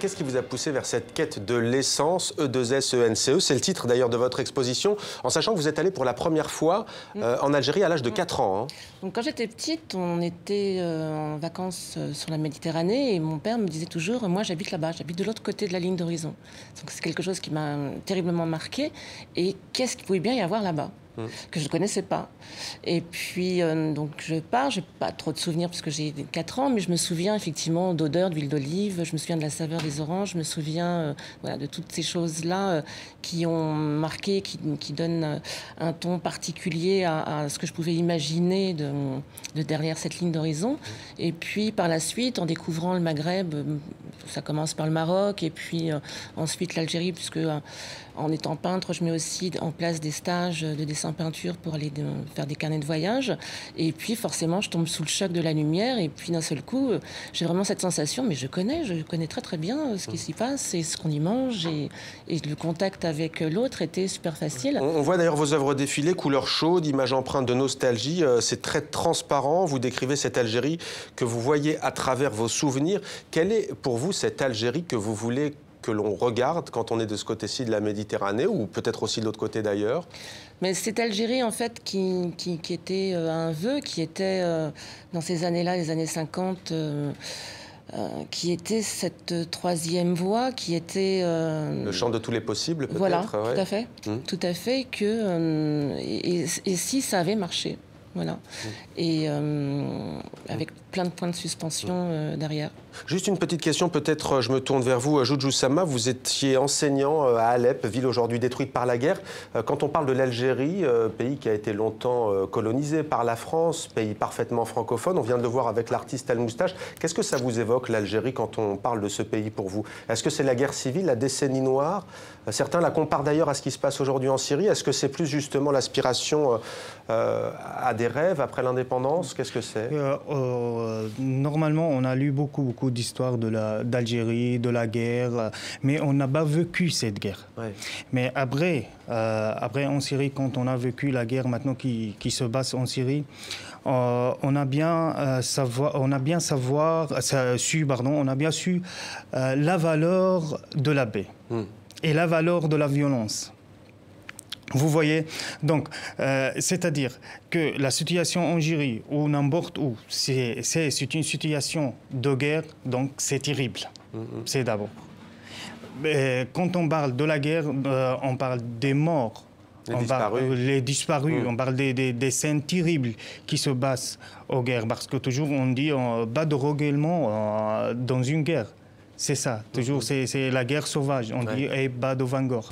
qu'est-ce qui vous a poussé vers cette quête de l'essence, E2SENCE? C'est le titre d'ailleurs de votre exposition, en sachant que vous êtes allé pour la première fois en Algérie à l'âge de 4 ans. Hein. Donc, quand j'étais petite, on était en vacances sur la Méditerranée et mon père me disait toujours, moi j'habite là-bas, j'habite de l'autre côté de la ligne d'horizon. Donc c'est quelque chose qui m'a terriblement marqué. Et qu'est-ce qu'il pouvait bien y avoir là-bas que je ne connaissais pas. Et puis, donc, je pars, je n'ai pas trop de souvenirs parce que j'ai 4 ans, mais je me souviens effectivement d'odeur d'huile d'olive, je me souviens de la saveur des oranges, je me souviens voilà, de toutes ces choses-là qui ont marqué, qui donnent un ton particulier à ce que je pouvais imaginer de derrière cette ligne d'horizon. Et puis, par la suite, en découvrant le Maghreb, ça commence par le Maroc, et puis ensuite l'Algérie, puisque en étant peintre, je mets aussi en place des stages de dessin-peinture pour aller faire des carnets de voyage. Et puis, forcément, je tombe sous le choc de la lumière. Et puis, d'un seul coup, j'ai vraiment cette sensation, mais je connais très, très bien ce qui s'y passe et ce qu'on y mange. Et le contact avec l'autre était super facile. On voit d'ailleurs vos œuvres défiler, couleurs chaudes, images empreintes de nostalgie. C'est très transparent. Vous décrivez cette Algérie que vous voyez à travers vos souvenirs. Quelle est pour vous cette Algérie que vous voulez que l'on regarde quand on est de ce côté-ci de la Méditerranée, ou peut-être aussi de l'autre côté d'ailleurs? Mais cette Algérie, en fait, qui était un vœu, qui était, dans ces années-là, les années 50, qui était cette troisième voie, qui était... Le champ de tous les possibles, peut-être. Voilà, ouais. tout à fait. Tout à fait, et si ça avait marché, voilà. Et avec plein de points de suspension derrière. Juste une petite question, peut-être je me tourne vers vous, Joujou Sama. Vous étiez enseignant à Alep, ville aujourd'hui détruite par la guerre. Quand on parle de l'Algérie, pays qui a été longtemps colonisé par la France, pays parfaitement francophone, on vient de le voir avec l'artiste Al Moustache. Qu'est-ce que ça vous évoque, l'Algérie, quand on parle de ce pays pour vous? Est-ce que c'est la guerre civile, la décennie noire? Certains la comparent d'ailleurs à ce qui se passe aujourd'hui en Syrie. Est-ce que c'est plus justement l'aspiration à des rêves après l'indépendance? Qu'est-ce que c'est? Normalement, on a lu beaucoup d'histoires d'Algérie, de la guerre, mais on n'a pas vécu cette guerre. Ouais. Mais après, en Syrie, quand on a vécu la guerre maintenant qui se passe en Syrie, on a bien su la valeur de la paix et la valeur de la violence. Vous voyez, donc, c'est-à-dire que la situation en Syrie ou n'importe où, c'est une situation de guerre, donc c'est terrible. C'est d'abord. Quand on parle de la guerre, on parle des morts. Les disparus, on parle des scènes terribles qui se passent aux guerres, parce que toujours on dit pas de règlement dans une guerre. C'est ça, toujours c'est la guerre sauvage, on dit pas de vanguard.